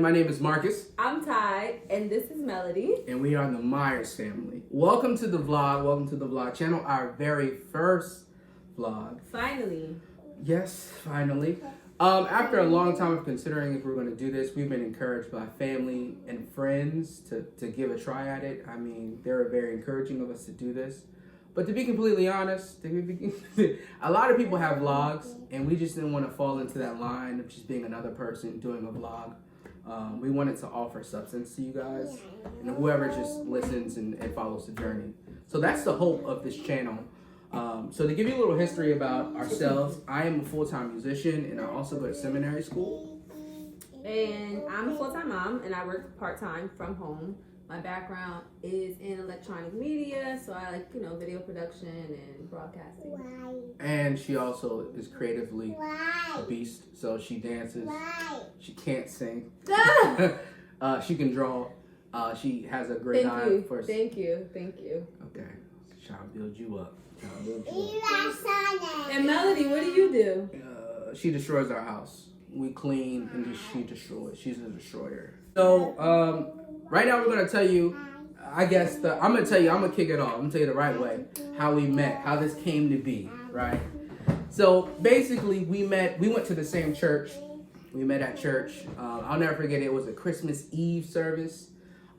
My name is Marcus. I'm Ty, and this is Melody. And we are the Myers family. Welcome to the vlog channel, our very first vlog. Finally. Yes, finally. After a long time of considering if we're going to do this, we've been encouraged by family and friends to give a try at it. I mean, they were very encouraging of us to do this. But to be completely honest, a lot of people have vlogs, and we just didn't want to fall into that line of just being another person doing a vlog. We wanted to offer substance to you guys, and whoever just listens and follows the journey. So that's the hope of this channel. So to give you a little history about ourselves, I am a full-time musician, and I also go to seminary school. And I'm a full-time mom, and I work part-time from home. My background is in electronic media, so I like, video production and broadcasting. And she also is creatively a beast. So she dances. She can't sing. She can draw. She has a great eye for. Thank you. Okay, trying to build you up. And Melody, what do you do? She destroys our house. We clean and she destroys. She's a destroyer. So right now we're gonna tell you. I'm gonna kick it off. I'm gonna tell you the right way how we met, how this came to be, right? So basically, we went to the same church. We met at church. I'll never forget it. It was a Christmas Eve service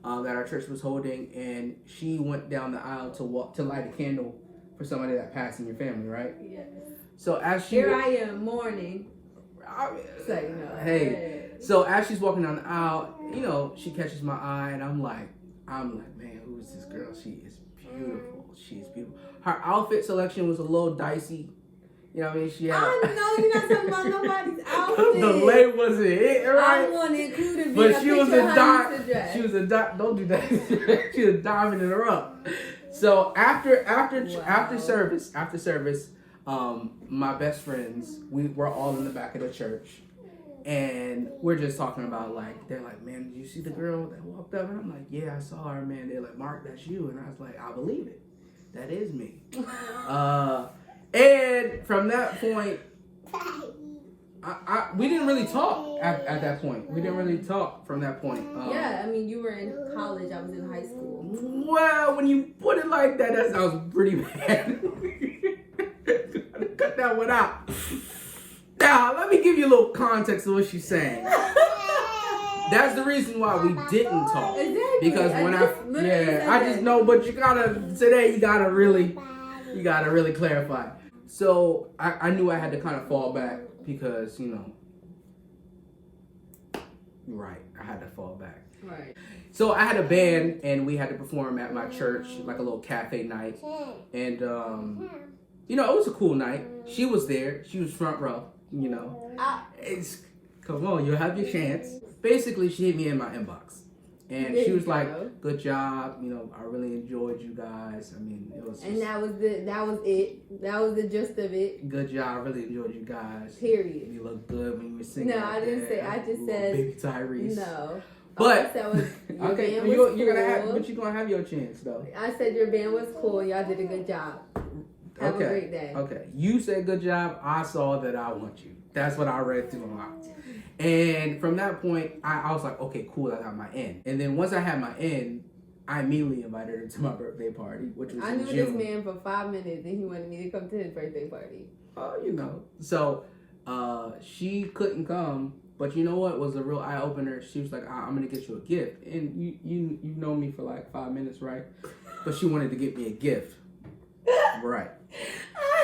that our church was holding, and she went down the aisle to light a candle for somebody that passed in your family, right? Yes. So as she I am mourning. So as she's walking down the aisle, she catches my eye, and I'm like, man, who is this girl? She is beautiful. She's beautiful. Her outfit selection was a little dicey. You know what I mean? She had. I know you're not talking about nobody's outfit. The leg wasn't it, right? I want to include it. But she was a dime. She was a dime. Don't do that. She was a diamond in the rough. So after service, my best friends, we're all in the back of the church. And we're just talking about, they're like, man, did you see the girl that walked up? And I'm like, yeah, I saw her, man. They're like, Mark, that's you. And I was like, I believe it. That is me. And from that point, we didn't really talk at that point. We didn't really talk from that point. Yeah, I mean, you were in college. I was in high school. Well, when you put it like that, that sounds pretty bad. Cut that one out. Now, let me give you a little context of what she's saying. That's the reason why we didn't talk. Exactly. Because I just know, but you gotta really clarify. So I knew I had to kind of fall back because, right, I had to fall back. Right. So I had a band, and we had to perform at my church, like a little cafe night. And, it was a cool night. She was there. She was front row. Come on, you'll have your chance. Basically, she hit me in my inbox, and she was like, "Good job, I really enjoyed you guys. I mean, it was." And that was it. That was the gist of it. Good job, I really enjoyed you guys. Period. You look good when you were singing. No, I didn't say. I just said Baby Tyrese. No. But that was, okay, band was you're gonna have your chance though. I said your band was cool. Y'all did a good job. Have a great day. Okay, you said good job. I saw that I want you. That's what I read through my eyes. And from that point, I was like, okay, cool, I got my in. And then once I had my in, I immediately invited her to my birthday party, which was in June. This man for 5 minutes, and he wanted me to come to his birthday party. So she couldn't come, but you know what was a real eye opener? She was like, I'm gonna get you a gift, and you know me for like 5 minutes, right? But she wanted to get me a gift, right?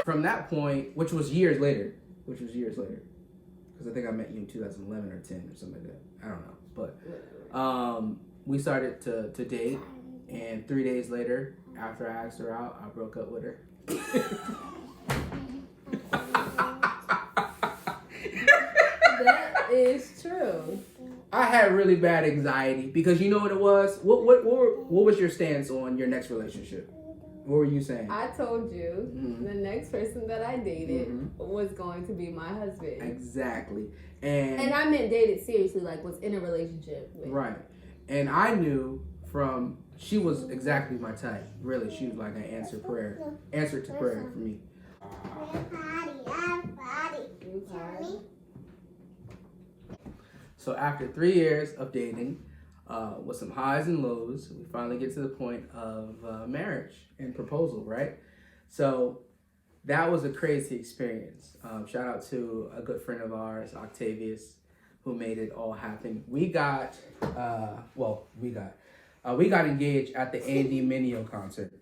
From that point, which was years later, because I think I met you in 2011 or 10 or something like that. I don't know, but we started to date, and 3 days later, after I asked her out, I broke up with her. That is true. I had really bad anxiety because you know what it was? What was your stance on your next relationship? What were you saying? I told you the next person that I dated was going to be my husband. Exactly. And I meant dated seriously, like was in a relationship with. Right. And I knew she was exactly my type. Really, she was like an answer to prayer for me. So after 3 years of dating, with some highs and lows, we finally get to the point of marriage and proposal, right? So that was a crazy experience. Shout out to a good friend of ours, Octavius, who made it all happen. We got engaged at the Andy Mineo concert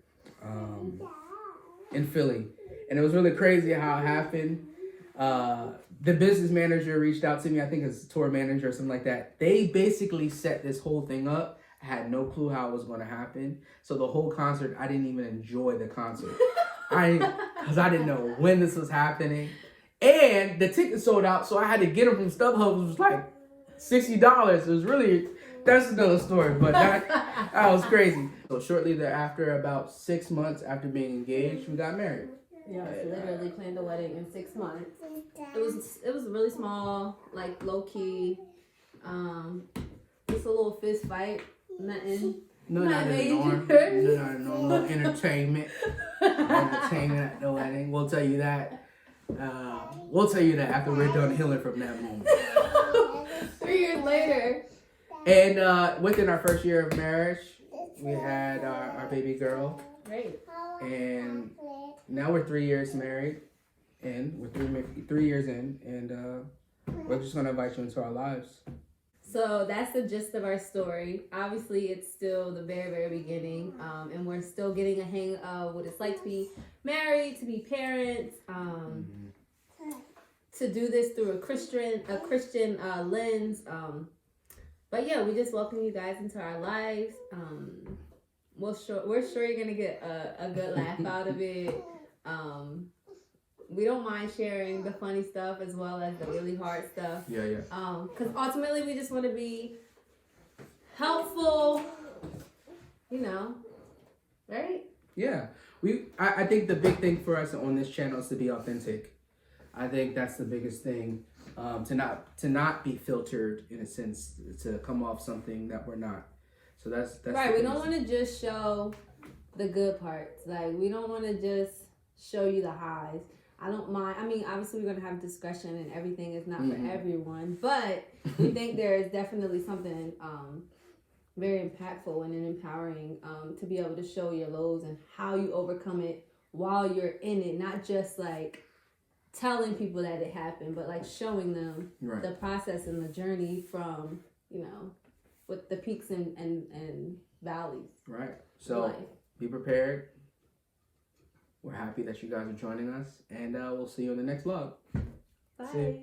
in Philly, and it was really crazy how it happened. The business manager reached out to me, I think it's tour manager or something like that. They basically set this whole thing up. I had no clue how it was going to happen. So the whole concert, I didn't even enjoy the concert. Because I didn't know when this was happening. And the tickets sold out, so I had to get them from StubHub. It was like $60. It was really, that's another story, but that was crazy. So shortly thereafter, about 6 months after being engaged, we got married. Yeah, literally planned a wedding in 6 months. It was really small, like low key. Just a little fist fight, nothing. Not normal entertainment. Entertainment at the wedding. We'll tell you that. We'll tell you that after we're done healing from that moment. 3 years later. And within our first year of marriage, we had our baby girl. Great. And now we're 3 years married, and we're 3 years in, and we're just gonna invite you into our lives. So that's the gist of our story. Obviously, it's still the very, very beginning, and we're still getting a hang of what it's like to be married, to be parents, to do this through a Christian lens. But yeah, we just welcome you guys into our lives. We're sure you're gonna get a good laugh out of it. We don't mind sharing the funny stuff as well as the really hard stuff. Yeah. Because ultimately we just want to be helpful, right? Yeah. I think the big thing for us on this channel is to be authentic. I think that's the biggest thing. To not be filtered in a sense, to come off something that we're not. So that's right. We don't want to just show the good parts. Like, we don't want to just show you the highs. I don't mind. I mean, obviously we're gonna have discussion, and everything is not for everyone. But we think there is definitely something very impactful and empowering to be able to show your lows and how you overcome it while you're in it. Not just like telling people that it happened, but like showing them the process and the journey from with the peaks and valleys. Right. So be prepared. We're happy that you guys are joining us, and we'll see you in the next vlog. Bye.